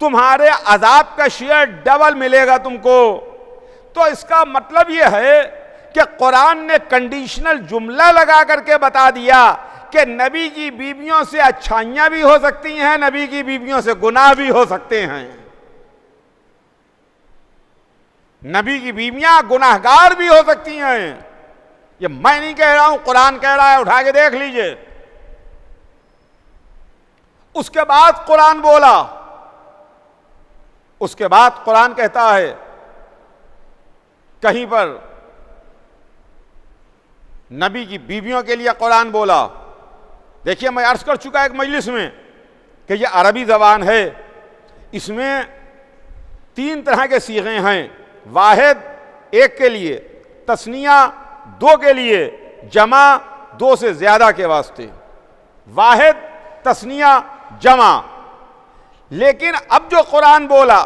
तुम्हारे अजाब का शेयर डबल मिलेगा तुमको। तो इसका मतलब यह है कि कुरान ने कंडीशनल जुमला लगा करके बता दिया कि नबी की बीवियों से अच्छाइयां भी हो सकती हैं, नबी की बीवियों से गुनाह भी हो सकते हैं। नबी की बीवियां गुनाहगार भी हो सकती हैं। ये मैं नहीं कह रहा हूं, कुरान कह रहा है, उठा के देख लीजिए। उसके बाद कुरान बोला, उसके बाद कुरान कहता है कहीं पर नबी की बीवियों के लिए कुरान बोला। देखिए, मैं अर्ज कर चुका एक मजलिस में कि ये अरबी ज़बान है, इसमें 3 तरह के सीगे हैं। वाहिद 1 के लिए, तस्निया 2 के लिए, जमा 2 से ज़्यादा के वास्ते। वाहिद, तस्निया, जमा। लेकिन अब जो कुरान बोला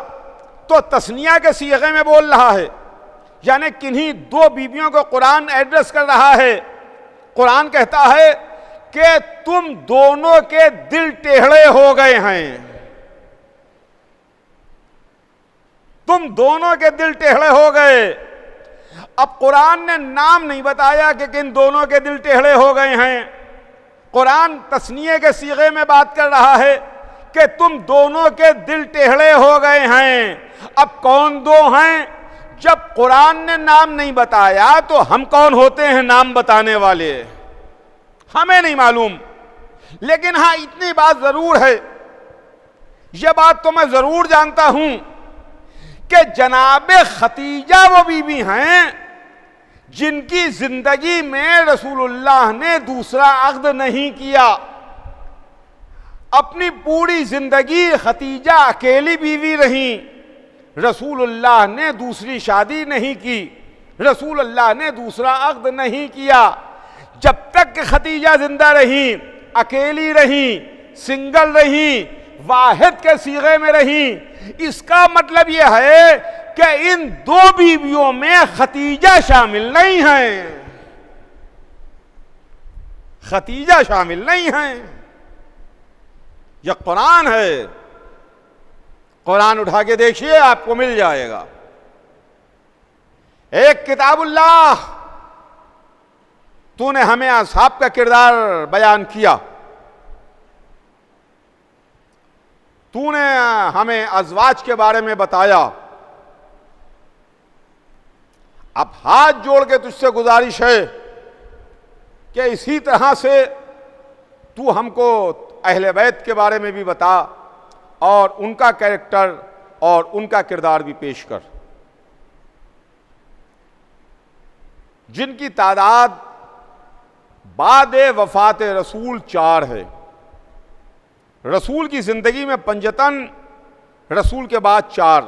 तो तस्निया के सीगे में बोल रहा है, यानी किन्हीं 2 बीवियों को कुरान एड्रेस कर रहा है। कुरान कहता है कि तुम दोनों के दिल टेढ़े हो गए हैं, तुम दोनों के दिल टेढ़े हो गए। अब कुरान ने नाम नहीं बताया कि किन दोनों के दिल टेढ़े हो गए हैं। कुरान तस्निये के सीगे में बात कर रहा है कि तुम दोनों के दिल टेढ़े हो गए हैं। अब कौन 2 हैं? जब कुरान ने नाम नहीं बताया तो हम कौन होते हैं नाम बताने वाले? हमें नहीं मालूम। लेकिन हां, इतनी बात जरूर है, यह बात तो मैं जरूर जानता हूं कि जनाबे खतीजा वो बीवी हैं जिनकी जिंदगी में रसूलुल्लाह ने दूसरा अक़्द नहीं किया। अपनी पूरी जिंदगी खतीजा अकेली बीवी रहीं, रसूलुल्लाह ने दूसरी शादी नहीं की, रसूलुल्लाह ने दूसरा अक़्द नहीं किया। जब तक कि खतीजा जिंदा रही, अकेली रही, सिंगल रही, वाहिद के सीगे में रही, इसका मतलब यह है कि इन 2 बीवियों में खतीजा शामिल नहीं है, खतीजा शामिल नहीं है। यह कुरान है, कुरान उठा के देखिए आपको मिल जाएगा। एक किताबुल्लाह, तूने हमें असहाब का किरदार बयान किया, तूने हमें अज़वाज के बारे में बताया। अब हाथ जोड़ के तुझसे गुजारिश है कि इसी तरह से तू हमको अहले बैत के बारे में भी बता और उनका कैरेक्टर और उनका किरदार भी पेश कर, जिनकी तादाद बाद वफात रसूल 4 है। रसूल की ज़िंदगी में पंजतन, रसूल के बाद 4,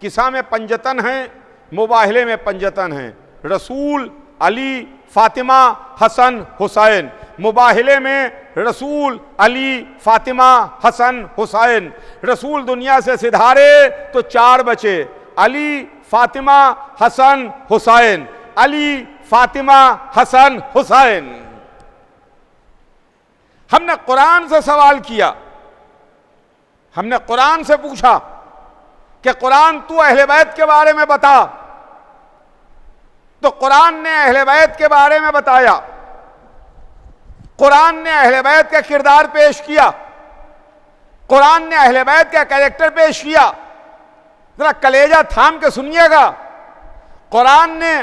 किसा में पंजतन हैं, मुबाहले में पंजतन हैं। रसूल, अली, फातिमा, हसन, हुसैन। मुबाहले में रसूल, अली, फातिमा, हसन, हुसैन। रसूल दुनिया से सिधारे तो 4 बचे, अली, फातिमा, हसन, हुसैन। अली, फातिमा, हसन, हुसैन। हमने कुरान से सवाल किया, हमने कुरान से पूछा कि कुरान तू अहले बैत के बारे में बता, तो कुरान ने अहले बैत के बारे में बताया। कुरान ने अहले बैत का किरदार पेश किया, कुरान ने अहले बैत का कैरेक्टर पेश किया। जरा कलेजा थाम के सुनिएगा। कुरान ने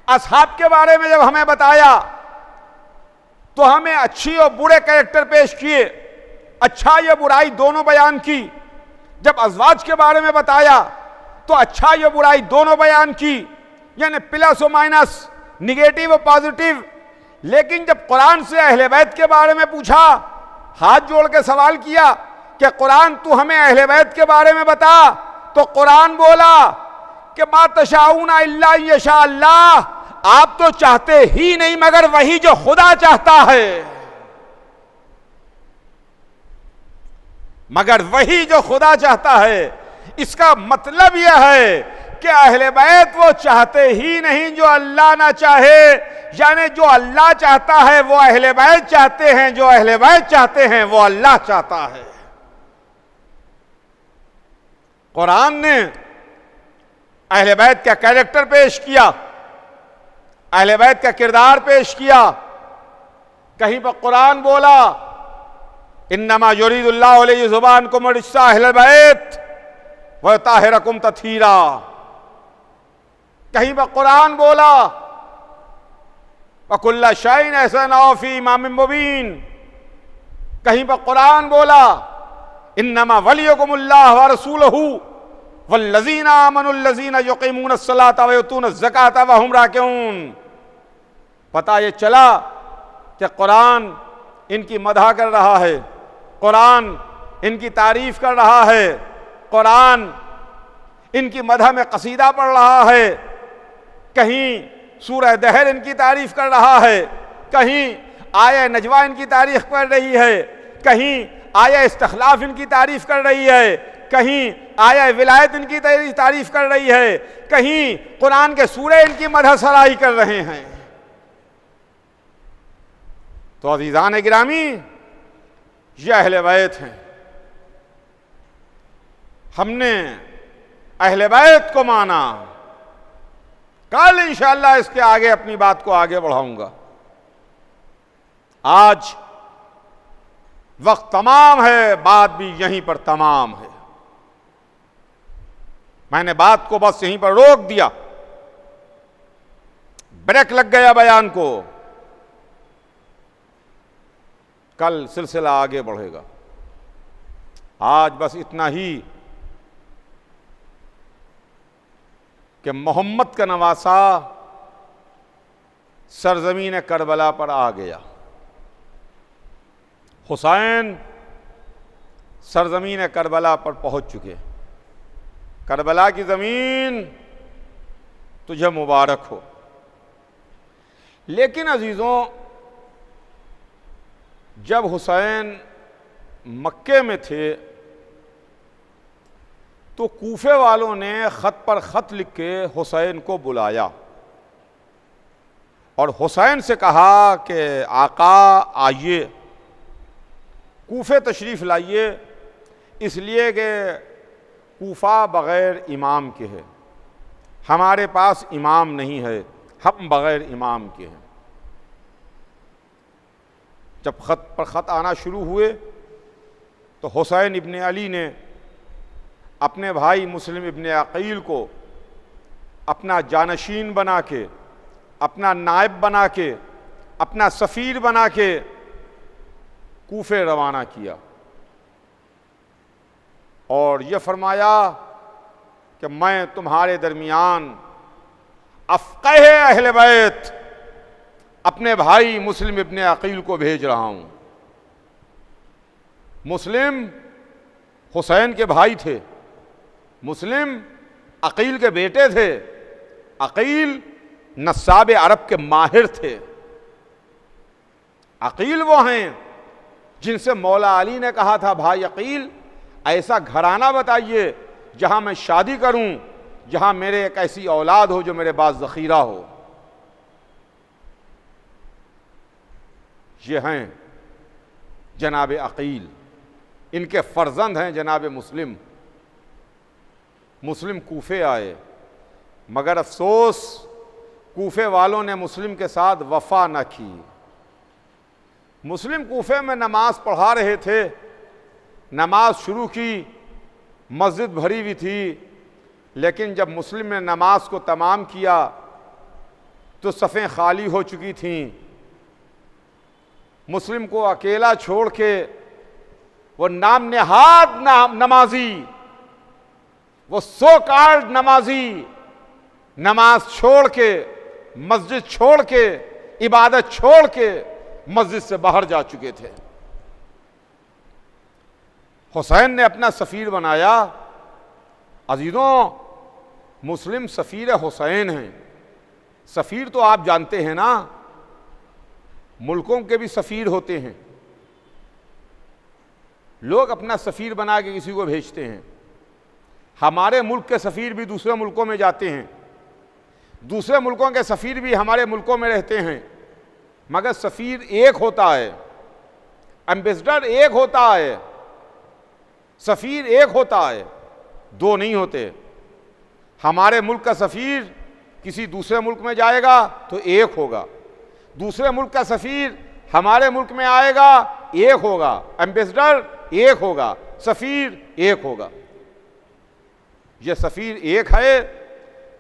असहाब के बारे में जब हमें बताया तो हमें अच्छी और बुरे कैरेक्टर पेश किए, अच्छा या बुराई दोनों बयान की। जब अज़वाज के बारे में बताया तो अच्छा या बुराई दोनों बयान की, यानी प्लस और माइनस, निगेटिव और पॉजिटिव। लेकिन जब कुरान से अहले बैत के बारे में पूछा, हाथ जोड़ के सवाल किया कि कुरान तू हमें अहले बैत के बारे में बता, तो कुरान बोला कि मा तशाऊना इल्ला यशा अल्लाह, आप तो चाहते ही नहीं मगर वही जो खुदा चाहता है, मगर वही जो खुदा चाहता है। इसका मतलब यह है कि अहले बैत वो चाहते ही नहीं जो अल्लाह ना चाहे, यानी जो अल्लाह चाहता है वो अहले बैत चाहते हैं, जो अहले बैत चाहते हैं वो अल्लाह चाहता है। कुरान ने अहले बैत का कैरेक्टर पेश किया, अहले बैत का किरदार पेश किया। कहीं पर कुरान बोला इन्नमा युरीदुल्लाहु लियुज़हिबअनकुम रिज्सा अहल बैत व युत्तहिरकुम तत्हीरा। कहीं पर कुरान बोला वकुल्ला शैइन अहसनहु फी इमामिन मुबीन। कहीं पर कुरान बोला इन्नमा वलियुकुमुल्लाह व रसूलुहु वल्लज़ीना आमनुल्लज़ीना युक़ीमूनस्सलाता व युतूनज़्ज़काता व हुम राकिऊन। पता ये चला कि कुरान इनकी मदह कर रहा है, कुरान इनकी तारीफ कर रहा है, कुरान इनकी मदह में कसीदा पढ़ रहा है। कहीं सूरह दहर इनकी तारीफ कर रहा है, कहीं आया नजवा इनकी तारीफ कर रही है, कहीं आया इस्तखलाफ इनकी तारीफ कर रही है, कहीं आया विलायत इनकी तारीफ कर रही है, कहीं कुरान के सूरे इनकी मदह सराही कर रहे हैं। तो अज़ीज़ान गिरामी, ये अहले बैत हैं। हमने अहले बैत को माना। कल इंशाअल्लाह इसके आगे अपनी बात को आगे बढ़ाऊंगा। आज वक्त तमाम है, बात भी यहीं पर तमाम है। मैंने बात को बस यहीं पर रोक दिया, ब्रेक लग गया बयान को। कल सिलसिला आगे बढ़ेगा। आज बस इतना ही कि मोहम्मद का नवासा सरजमीन करबला पर आ गया। हुसैन सरजमीन करबला पर पहुंच चुके। करबला की ज़मीन तुझे मुबारक हो। लेकिन अजीज़ों, जब हुसैन मक्के में थे तो कूफे वालों ने ख़त पर ख़त लिख के हुसैन को बुलाया और हुसैन से कहा कि आका आइए, कूफे तशरीफ़ लाइए, इसलिए कि कूफा बग़ैर इमाम के है, हमारे पास इमाम नहीं है, हम बग़ैर इमाम के हैं। जब ख़त पर ख़त आना शुरू हुए तो हुसैन इब्ने अली ने अपने भाई मुस्लिम इब्ने अक़ील को अपना जानशीन बना के, अपना नायब बना के, अपना सफ़ीर बना के कूफे रवाना किया और ये फरमाया कि मैं तुम्हारे दरमियान अफ़क़ह अहले बैत अपने भाई मुस्लिम इब्ने अक़ील को भेज रहा हूँ। मुस्लिम हुसैन के भाई थे, मुस्लिम अक़ील के बेटे थे। अक़ील नस्साब अरब के माहिर थे। अक़ील वो हैं जिनसे मौला अली ने कहा था, भाई अक़ील ऐसा घराना बताइए जहाँ मैं शादी करूँ, जहाँ मेरे एक ऐसी औलाद हो जो मेरे पास ज़ख़ीरा हो। ये हैं जनाब अक़ील, इनके फ़र्जंद हैं जनाब मुस्लिम। मुस्लिम कूफे आए, मगर अफसोस कूफे वालों ने मुस्लिम के साथ वफ़ा न की। मुस्लिम कूफे में नमाज पढ़ा रहे थे, नमाज शुरू की, मस्जिद भरी हुई थी, लेकिन जब मुस्लिम ने नमाज को तमाम किया तो सफ़ें खाली हो चुकी थीं। मुस्लिम को अकेला छोड़ के वो नाम नेहाद नमाजी, वो सो कॉल्ड नमाजी, नमाज छोड़ के, मस्जिद छोड़ के, इबादत छोड़ के मस्जिद से बाहर जा चुके थे। हुसैन ने अपना सफ़ीर बनाया। अजीज़ों, मुस्लिम सफ़ीर हुसैन हैं। सफ़ीर तो आप जानते हैं ना, मुल्कों के भी सफ़ीर होते हैं। लोग अपना सफ़ीर बना के किसी को भेजते हैं। हमारे मुल्क के सफ़ीर भी दूसरे मुल्कों में जाते हैं, दूसरे मुल्कों के सफ़ीर भी हमारे मुल्कों में रहते हैं, मगर सफ़ीर एक होता है, एम्बेसडर एक होता है, सफ़ीर एक होता है, दो नहीं होते। हमारे मुल्क का सफ़ीर किसी दूसरे मुल्क में जाएगा तो एक होगा, दूसरे मुल्क का सफ़ीर हमारे मुल्क में आएगा एक होगा, एम्बेसडर एक होगा, सफ़ीर एक होगा। यह सफ़ीर एक है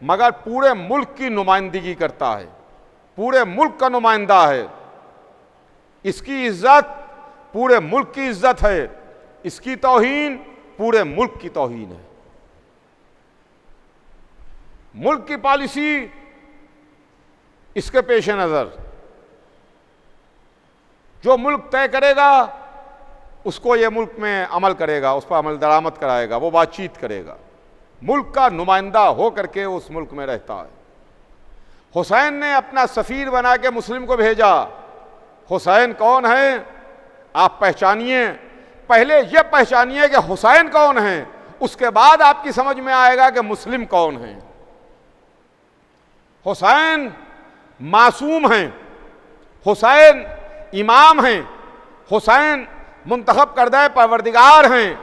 मगर पूरे मुल्क की नुमाइंदगी करता है, पूरे मुल्क का नुमाइंदा है। इसकी इज्जत पूरे मुल्क की इज्जत है, इसकी तौहीन पूरे मुल्क की तौहीन है। मुल्क की पॉलिसी इसके पेश नज़र, जो मुल्क तय करेगा उसको ये मुल्क में अमल करेगा, उस पर अमल दरामद कराएगा, वो बातचीत करेगा, मुल्क का नुमाइंदा हो करके उस मुल्क में रहता है। हुसैन ने अपना सफ़ीर बना के मुस्लिम को भेजा। हुसैन कौन है आप पहचानिए, पहले यह पहचानिए कि हुसैन कौन है, उसके बाद आपकी समझ में आएगा कि मुस्लिम कौन है। हुसैन मासूम हैं, हुसैन इमाम हैं, हुसैन मुंतखब करदा परवरदिगार हैं,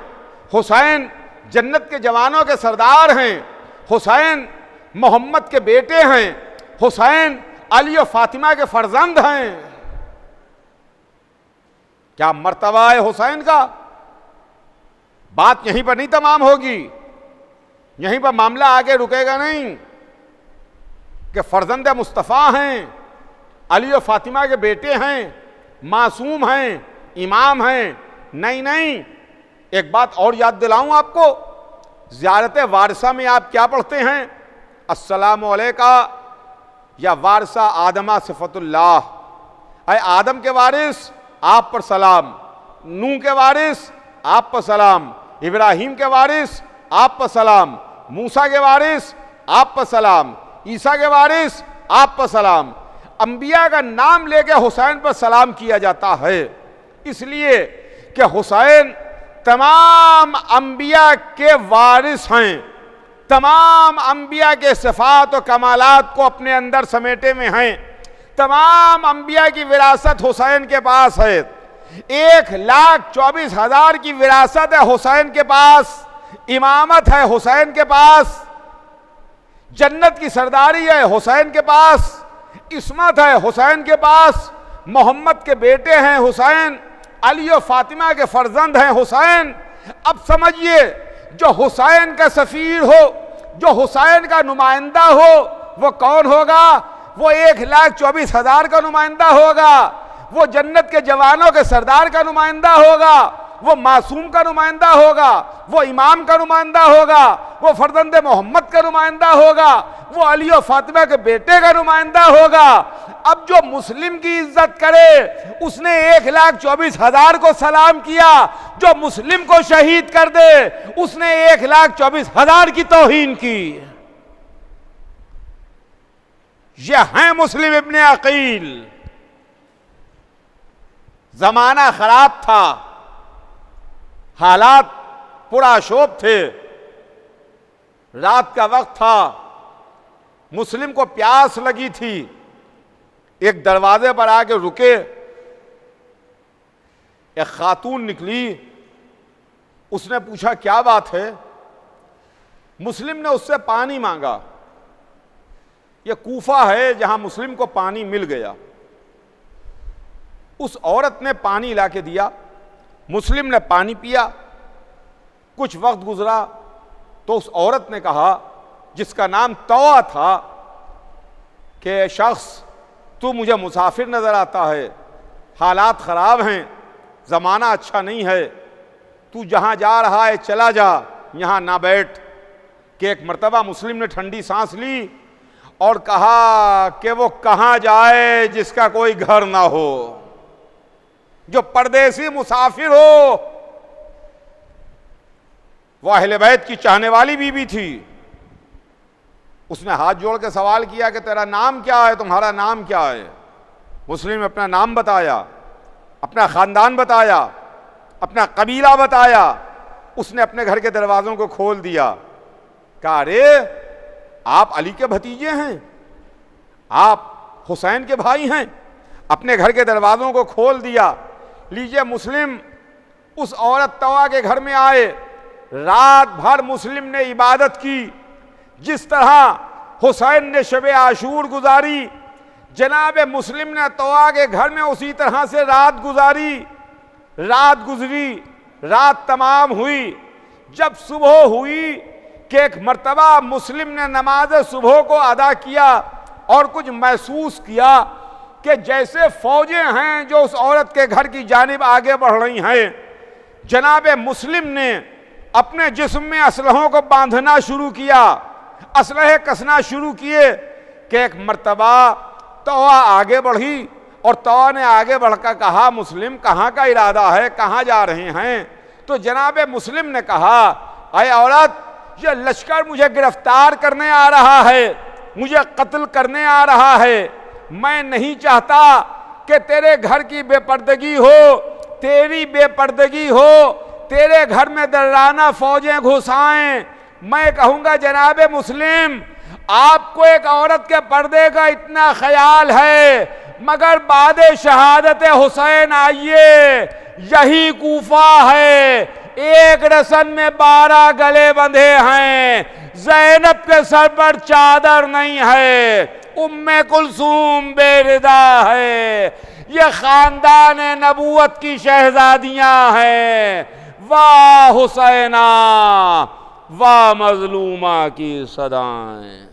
हुसैन जन्नत के जवानों के सरदार हैं, हुसैन मोहम्मद के बेटे हैं, हुसैन अली और फातिमा के फर्जंद हैं। क्या मर्तबा है हुसैन का। बात यहीं पर नहीं तमाम होगी, यहीं पर मामला आगे रुकेगा नहीं कि फर्जंद मुस्तफ़ा हैं, अली और फातिमा के बेटे हैं, मासूम हैं, इमाम हैं। नहीं नहीं, एक बात और याद दिलाऊं आपको, ज़ियारत वारसा में आप क्या पढ़ते हैं, अस्सलामु अलैका या वारसा आदमा सिफतुल्लाह, अय आदम के वारिस आप पर सलाम, नूह के वारिस आप पर सलाम, इब्राहिम के वारिस आप पर सलाम, मूसा के वारिस आप पर सलाम, ईसा के वारिस आप पर सलाम। अंबिया का नाम लेके हुसैन पर सलाम किया जाता है, इसलिए कि हुसैन तमाम अंबिया के वारिस हैं, तमाम अंबिया के सिफात और कमालात को अपने अंदर समेटे में हैं। तमाम अंबिया की विरासत हुसैन के पास है। 1,24,000 की विरासत है हुसैन के पास, इमामत है हुसैन के पास, जन्नत की सरदारी है हुसैन के पास, इस्मत है हुसैन के पास, मोहम्मद के बेटे हैं हुसैन, अली और फातिमा के फर्जंद हैं हुसैन। अब समझिए, जो हुसैन का सफ़ीर हो, जो हुसैन का नुमाइंदा हो, वो कौन होगा। वो 1,24,000 का नुमाइंदा होगा, वो जन्नत के जवानों के सरदार का नुमाइंदा होगा, वो मासूम का नुमाइंदा होगा, वो इमाम का नुमाइंदा होगा, वो फर्जंद मोहम्मद का नुमाइंदा होगा, वो अली और फातिमा के बेटे का नुमाइंदा होगा। अब जो मुस्लिम की इज्जत करे उसने 1,24,000 को सलाम किया, जो मुस्लिम को शहीद कर दे उसने 1,24,000 की तौहीन की। यह है मुस्लिम इब्ने अकील। जमाना खराब था, हालात पुराशोभ थे, रात का वक्त था, मुस्लिम को प्यास लगी थी, एक दरवाजे पर आके रुके, एक खातून निकली, उसने पूछा क्या बात है। मुस्लिम ने उससे पानी मांगा। यह कूफा है जहां मुस्लिम को पानी मिल गया। उस औरत ने पानी लाके दिया, मुस्लिम ने पानी पिया। कुछ वक्त गुजरा तो उस औरत ने कहा, जिसका नाम तौआ था, कि शख्स तू मुझे मुसाफिर नज़र आता है, हालात ख़राब हैं, ज़माना अच्छा नहीं है, तू जहाँ जा रहा है चला जा, यहाँ ना बैठ। कि एक मर्तबा मुस्लिम ने ठंडी सांस ली और कहा कि वो कहाँ जाए जिसका कोई घर ना हो, जो परदेसी मुसाफिर हो। वह अहले बैत की चाहने वाली बीवी थी। उसने हाथ जोड़ के सवाल किया कि तेरा नाम क्या है, तुम्हारा नाम क्या है। मुस्लिम ने अपना नाम बताया, अपना ख़ानदान बताया, अपना कबीला बताया। उसने अपने घर के दरवाज़ों को खोल दिया। कहा, अरे आप अली के भतीजे हैं, आप हुसैन के भाई हैं। अपने घर के दरवाज़ों को खोल दिया। लीजिए, मुस्लिम उस औरत तवा के घर में आए। रात भर मुस्लिम ने इबादत की। जिस तरह हुसैन ने शब आशूर गुजारी, जनाब मुस्लिम ने तवा के घर में उसी तरह से रात गुजारी। रात गुजरी, रात तमाम हुई। जब सुबह हुई कि एक मर्तबा मुस्लिम ने नमाज सुबह को अदा किया और कुछ महसूस किया कि जैसे फौजें हैं जो उस औरत के घर की जानिब आगे बढ़ रही हैं। जनाब मुस्लिम ने अपने जिस्म में असलहों को बांधना शुरू किया, असलहे कसना शुरू किए कि एक मर्तबा तवा आगे बढ़ी और तवा ने आगे बढ़कर कहा, मुस्लिम कहाँ का इरादा है, कहाँ जा रहे हैं। तो जनाब मुस्लिम ने कहा, अरे औरत, ये लश्कर मुझे गिरफ्तार करने आ रहा है, मुझे कत्ल करने आ रहा है। मैं नहीं चाहता कि तेरे घर की बेपर्दगी हो, तेरी बेपर्दगी हो, तेरे घर में दर्राना फौजें घुसाएं। मैं कहूँगा, जनाब मुस्लिम, आपको एक औरत के पर्दे का इतना ख्याल है, मगर बाद शहादत हुसैन आइए, यही कूफा है, एक रसन में 12 गले बंधे हैं, ज़ैनब के सर पर चादर नहीं है, उम्मे कुलसूम बेरिदा है, ये खानदान नबूवत की शहजादियां हैं। वाह हुसैना, वाह मजलूमा की सदाएं।